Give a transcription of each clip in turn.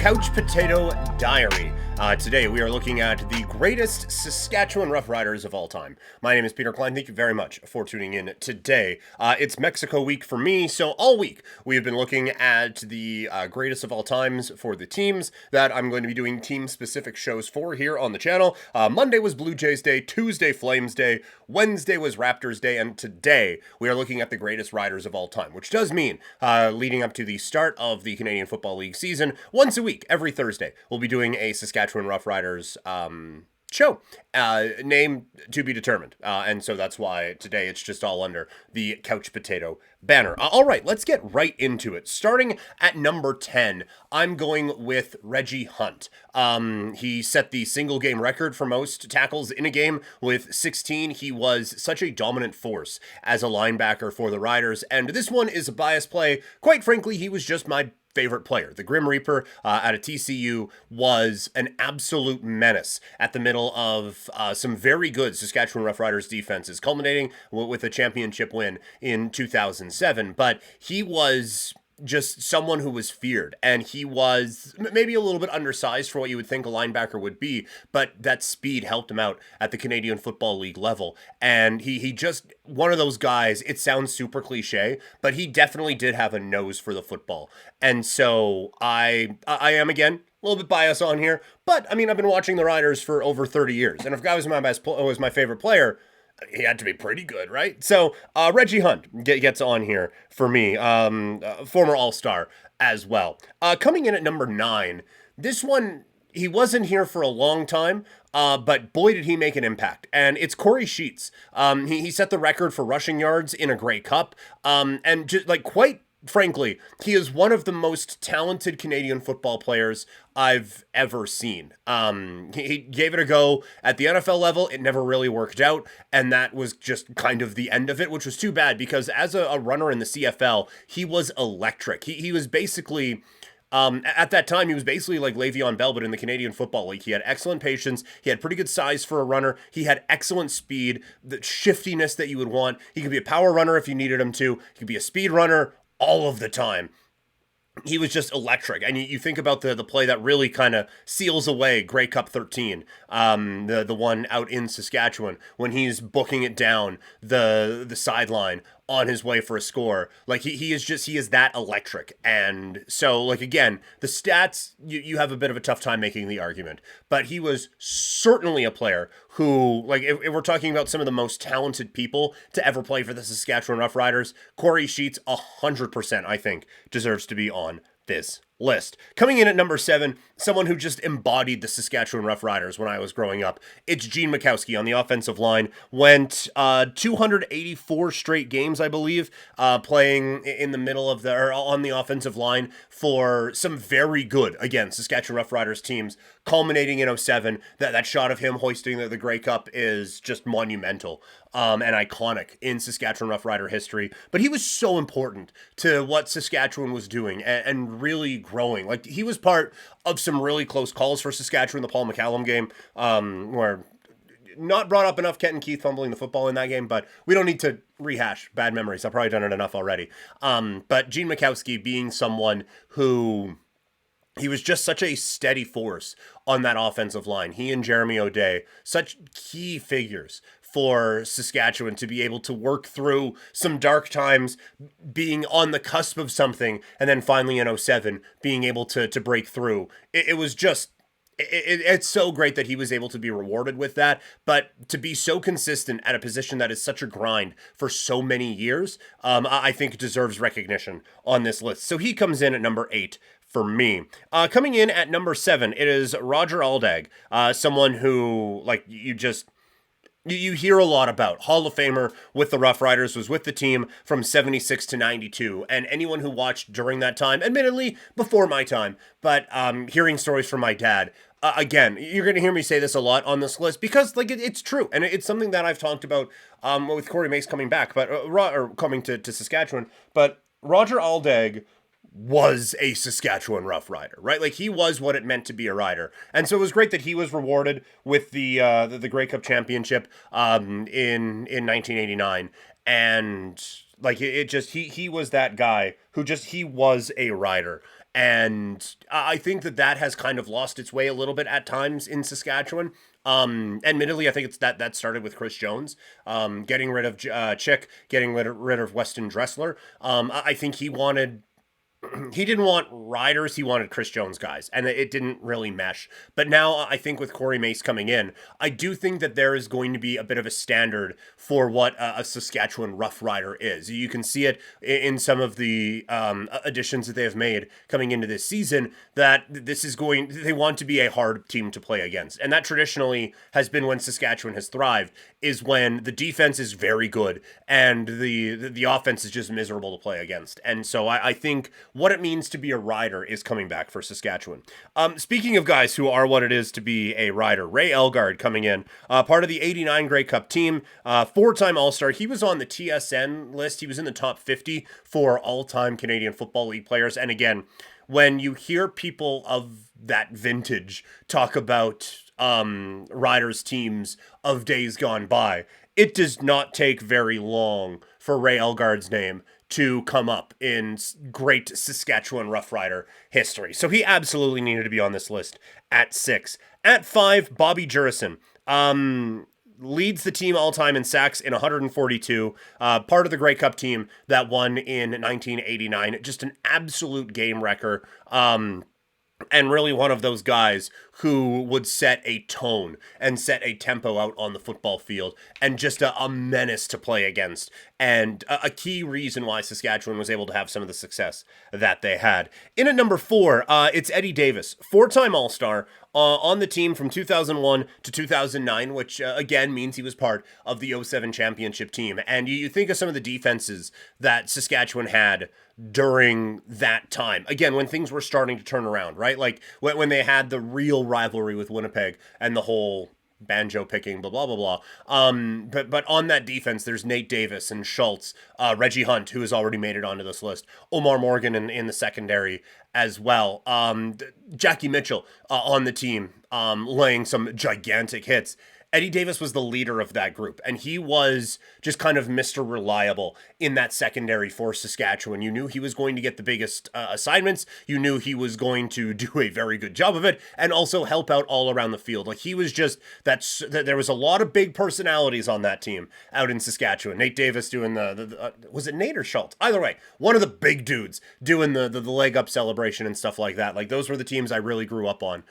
Couch Potato Diary. Today we are looking at the greatest Saskatchewan Roughriders of all time. My name is Peter Klein. Thank you very much for tuning in today. It's Mexico week for me, so all week we have been looking at the greatest of all times for the teams that I'm going to be doing team-specific shows for here on the channel. Monday was Blue Jays Day, Tuesday Flames Day, Wednesday was Raptors Day, and today we are looking at the greatest riders of all time, which does mean leading up to the start of the Canadian Football League season, once a week, every Thursday, we'll be doing a Saskatchewan Roughriders show, name to be determined. And so that's why today it's just all under the Couch Potato banner. All right, let's get right into it. Starting at number 10, I'm going with Reggie Hunt. He set the single game record for most tackles in a game with 16. He was such a dominant force as a linebacker for the Riders. And this one is a biased play. Quite frankly, he was just my favorite player. The Grim Reaper out of TCU was an absolute menace at the middle of some very good Saskatchewan Roughriders defenses, culminating with a championship win in 2007. But he was just someone who was feared, and he was maybe a little bit undersized for what you would think a linebacker would be, but that speed helped him out at the Canadian Football League level. And he just, one of those guys, it sounds super cliche, but he definitely did have a nose for the football. And so I am, again, a little bit biased on here, but I mean, I've been watching the Riders for over 30 years, and if a guy was my favorite player, he had to be pretty good, right? So Reggie Hunt gets on here for me, former All-Star as well. Coming in at number 9, this one, he wasn't here for a long time, but boy did he make an impact. And it's Corey Sheets. He set the record for rushing yards in a Grey Cup, and just like quite frankly, he is one of the most talented Canadian football players I've ever seen. He gave it a go at the NFL level. It never really worked out, and that was just kind of the end of it, which was too bad because as a runner in the CFL, he was electric. He was basically... at that time, he was basically like Le'Veon Bell, but in the Canadian Football League. He had excellent patience. He had pretty good size for a runner. He had excellent speed, the shiftiness that you would want. He could be a power runner if you needed him to. He could be a speed runner all of the time. He was just electric. And you think about the play that really kind of seals away Grey Cup 13, the one out in Saskatchewan, when he's booking it down the sideline on his way for a score. Like he is that electric. And so, like, again, the stats, you have a bit of a tough time making the argument, but he was certainly a player who, like, if we're talking about some of the most talented people to ever play for the Saskatchewan Roughriders, Corey Sheets 100%, I think, deserves to be on this list. Coming in at number 7, someone who just embodied the Saskatchewan Roughriders when I was growing up. It's Gene Mikowski on the offensive line. Went 284 straight games, I believe, playing in the middle of or on the offensive line for some very good, again, Saskatchewan Roughriders teams, culminating in '07. That shot of him hoisting the Grey Cup is just monumental and iconic in Saskatchewan Roughrider history. But he was so important to what Saskatchewan was doing and really growing. Like, he was part of some really close calls for Saskatchewan, the Paul McCallum game, where not brought up enough Kenton Keith fumbling the football in that game, but we don't need to rehash bad memories. I've probably done it enough already. But Gene Mikowski being someone who... he was just such a steady force on that offensive line. He and Jeremy O'Day, such key figures for Saskatchewan to be able to work through some dark times, being on the cusp of something, and then finally in '07 being able to break through. It was just... it's so great that he was able to be rewarded with that, but to be so consistent at a position that is such a grind for so many years, I think deserves recognition on this list. So he comes in at number 8 for me. Coming in at number 7, it is Roger Aldag, someone who, like, you hear a lot about. Hall of Famer with the Roughriders, was with the team from 76 to 92. And anyone who watched during that time, admittedly before my time, but hearing stories from my dad, again, you're going to hear me say this a lot on this list because, like, it's true. And it's something that I've talked about with Corey Mace coming back, but or coming to Saskatchewan. But Roger Aldag was a Saskatchewan Roughrider, right? Like, he was what it meant to be a rider. And so it was great that he was rewarded with the Grey Cup championship in 1989. And like, it just, he was that guy who just, he was a rider. And I think that has kind of lost its way a little bit at times in Saskatchewan. Admittedly, I think it's that started with Chris Jones, getting rid of Chick, getting rid of Weston Dressler. I think he didn't want riders, he wanted Chris Jones guys, and it didn't really mesh. But now I think with Corey Mace coming in, I do think that there is going to be a bit of a standard for what a Saskatchewan Roughrider is. You can see it in some of the additions that they have made coming into this season, that they want to be a hard team to play against. And that traditionally has been when Saskatchewan has thrived, is when the defense is very good and the offense is just miserable to play against. And so I think what it means to be a rider is coming back for Saskatchewan. Speaking of guys who are what it is to be a rider, Ray Elgard coming in, part of the '89 Grey Cup team, four-time All-Star. He was on the TSN list. He was in the top 50 for all-time Canadian Football League players. And again, when you hear people of that vintage talk about riders teams of days gone by, it does not take very long for Ray Elgard's name to come up in great Saskatchewan Roughrider history. So he absolutely needed to be on this list at 6. At 5, Bobby Jurison. Leads the team all-time in sacks in 142. Part of the Grey Cup team that won in 1989. Just an absolute game wrecker. And really one of those guys who would set a tone and set a tempo out on the football field, and just a menace to play against, and a key reason why Saskatchewan was able to have some of the success that they had. In at number 4, it's Eddie Davis, four-time All-Star, on the team from 2001 to 2009, which again means he was part of the '07 championship team. And you think of some of the defenses that Saskatchewan had during that time. Again, when things were starting to turn around, right? Like when they had the real rivalry with Winnipeg and the whole banjo picking, blah, blah, blah, blah. But on that defense, there's Nate Davis and Schultz, Reggie Hunt, who has already made it onto this list, Omar Morgan in the secondary as well. Jackie Mitchell on the team, laying some gigantic hits. Eddie Davis was the leader of that group, and he was just kind of Mr. Reliable in that secondary for Saskatchewan. You knew he was going to get the biggest assignments. You knew he was going to do a very good job of it, and also help out all around the field. Like, he was just, there was a lot of big personalities on that team out in Saskatchewan. Nate Davis doing was it Nate or Schultz? Either way, one of the big dudes doing the leg up celebration and stuff like that. Like, those were the teams I really grew up on.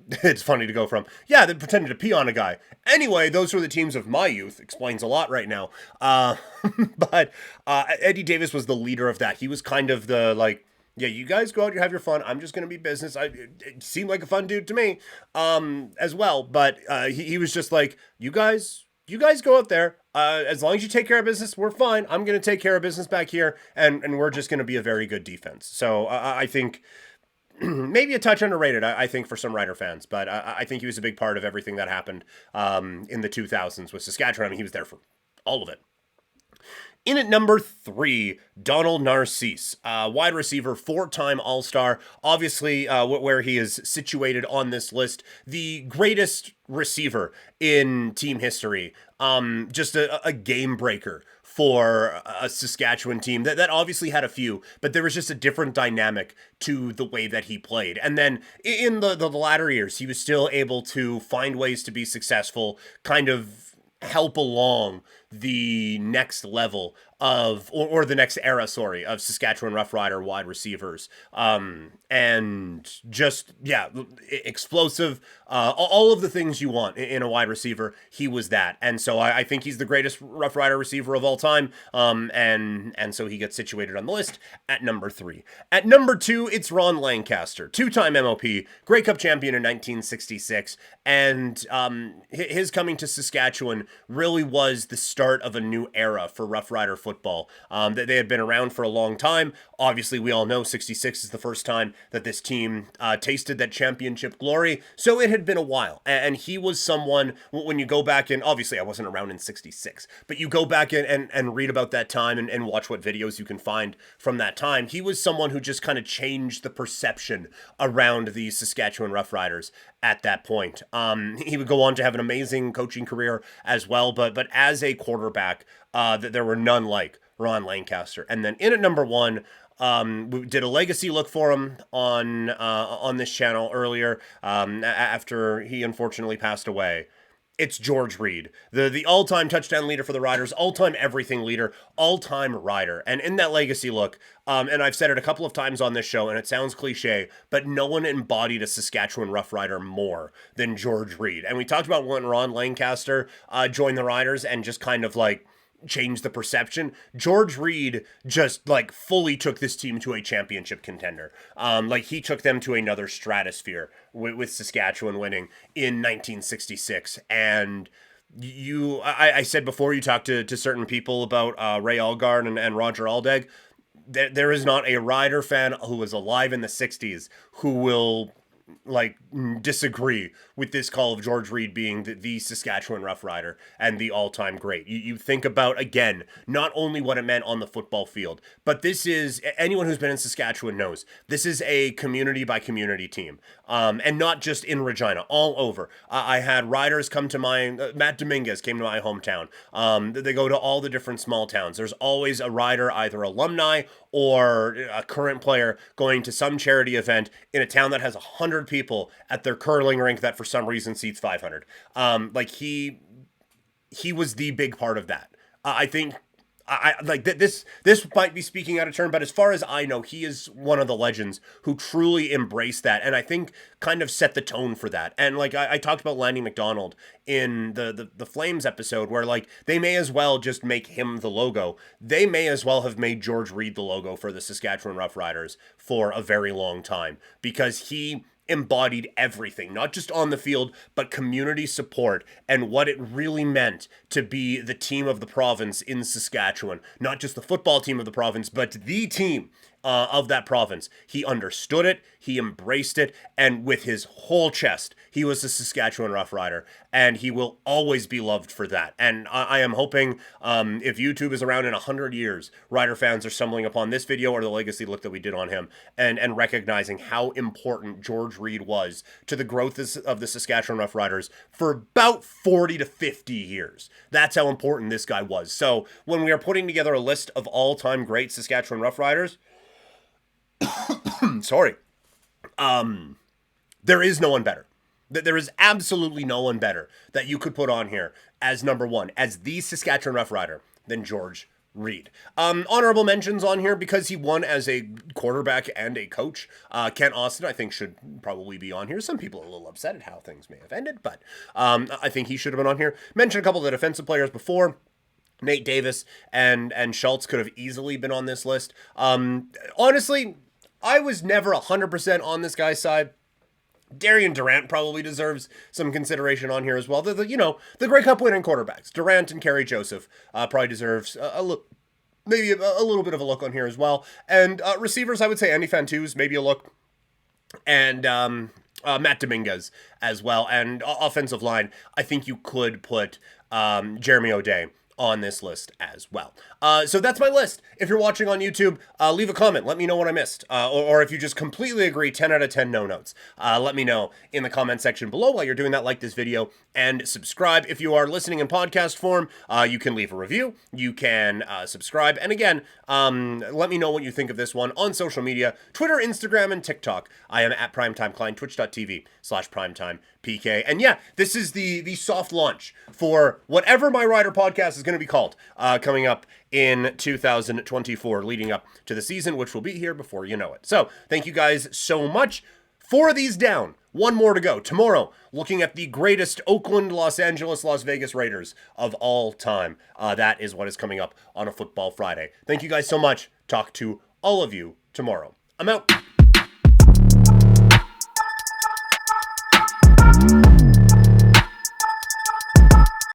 It's funny to go from, yeah, they pretended to pee on a guy. Anyway, those were the teams of my youth. Explains a lot right now. But Eddie Davis was the leader of that. He was kind of the, like, yeah, you guys go out, you have your fun. I'm just going to be business. It seemed like a fun dude to me, as well. But he was just like, you guys go out there. As long as you take care of business, we're fine. I'm going to take care of business back here, and we're just going to be a very good defense. So I think maybe a touch underrated, I think, for some Rider fans, but I think he was a big part of everything that happened in the 2000s with Saskatchewan. I mean, he was there for all of it. In at number 3, Donald Narcisse, wide receiver, four-time All-Star. Obviously, where he is situated on this list, the greatest receiver in team history. Just a game breaker for a Saskatchewan team that obviously had a few, but there was just a different dynamic to the way that he played. And then in the latter years, he was still able to find ways to be successful, kind of help along the next level of, or the next era, of Saskatchewan Roughrider wide receivers. And just, yeah, explosive, all of the things you want in a wide receiver, he was that. And so I think he's the greatest Roughrider receiver of all time. And so he gets situated on the list at number 3. At number 2, it's Ron Lancaster, two-time MOP, Grey Cup champion in 1966. And his coming to Saskatchewan really was the start of a new era for Roughrider football. They had been around for a long time. Obviously, we all know 66 is the first time that this team tasted that championship glory. So it had been a while. And he was someone, when you go back and obviously I wasn't around in 66, but you go back and read about that time and watch what videos you can find from that time. He was someone who just kind of changed the perception around the Saskatchewan Roughriders at that point. He would go on to have an amazing coaching career as well, but as a quarterback, there were none like Ron Lancaster. And then in at number 1, We did a legacy look for him on this channel earlier after he unfortunately passed away. It's George Reed, the all-time touchdown leader for the Riders, all-time everything leader, all-time Rider. And in that legacy look, and I've said it a couple of times on this show, and it sounds cliche, but no one embodied a Saskatchewan Roughrider more than George Reed. And we talked about when Ron Lancaster joined the Riders and just kind of like changed the perception. George Reed just like fully took this team to a championship contender. Like he took them to another stratosphere with Saskatchewan winning in 1966. And I said before, you talked to certain people about Ray Allgard and Roger Aldag. There is not a Rider fan who was alive in the 60s who will like disagree with this call of George Reed being the Saskatchewan Roughrider and the all-time great. You think about, again, not only what it meant on the football field, but this is, anyone who's been in Saskatchewan knows, this is a community by community team. And not just in Regina, all over. I had Riders come to Matt Dominguez came to my hometown. They go to all the different small towns. There's always a Rider, either alumni or a current player going to some charity event in a town that has 100 people at their curling rink that for some reason seats 500. Like he was the big part of that. I think I like that this might be speaking out of turn, but as far as I know, he is one of the legends who truly embraced that, and I think kind of set the tone for that. And like I talked about Lanny McDonald in the Flames episode, where like they may as well just make him the logo. They may as well have made George Reed the logo for the Saskatchewan Roughriders for a very long time, because he embodied everything, not just on the field, but community support and what it really meant to be the team of the province in Saskatchewan. Not just the football team of the province, but the team of that province. He understood it, he embraced it, and with his whole chest, he was a Saskatchewan Roughrider, and he will always be loved for that. And I am hoping if YouTube is around in 100 years, Rider fans are stumbling upon this video or the legacy look that we did on him and recognizing how important George Reed was to the growth of the Saskatchewan Roughriders for about 40 to 50 years. That's how important this guy was. So when we are putting together a list of all-time great Saskatchewan Roughriders, sorry, there is no one better. There is absolutely no one better that you could put on here as number one, as the Saskatchewan Roughrider, than George Reed. Honorable mentions on here because he won as a quarterback and a coach. Kent Austin, I think, should probably be on here. Some people are a little upset at how things may have ended, but I think he should have been on here. Mentioned a couple of the defensive players before. Nate Davis and Schultz could have easily been on this list. Honestly, I was never 100% on this guy's side. Darian Durant probably deserves some consideration on here as well. The Grey Cup winning quarterbacks, Durant and Kerry Joseph, probably deserves maybe a little bit of a look on here as well. And receivers, I would say Andy Fantus, maybe a look. And Matt Dominguez as well. And offensive line, I think you could put Jeremy O'Day on this list as well. So that's my list. If you're watching on YouTube, leave a comment. Let me know what I missed. Or if you just completely agree, 10 out of 10 no notes. Let me know in the comment section below. While you're doing that, like this video and subscribe. If you are listening in podcast form, you can leave a review. You can subscribe. And again, let me know what you think of this one on social media, Twitter, Instagram, and TikTok. I am at PrimetimeKlein, twitch.tv/PrimeTimePK. And yeah, this is the soft launch for whatever my Rider podcast is going to be called coming up in 2024, leading up to the season, which will be here before you know it. So thank you guys so much. 4 of these down, 1 more to go. Tomorrow, looking at the greatest Oakland, Los Angeles, Las Vegas Raiders of all time. That is what is coming up on a Football Friday. Thank you guys so much. Talk to all of you tomorrow. I'm out.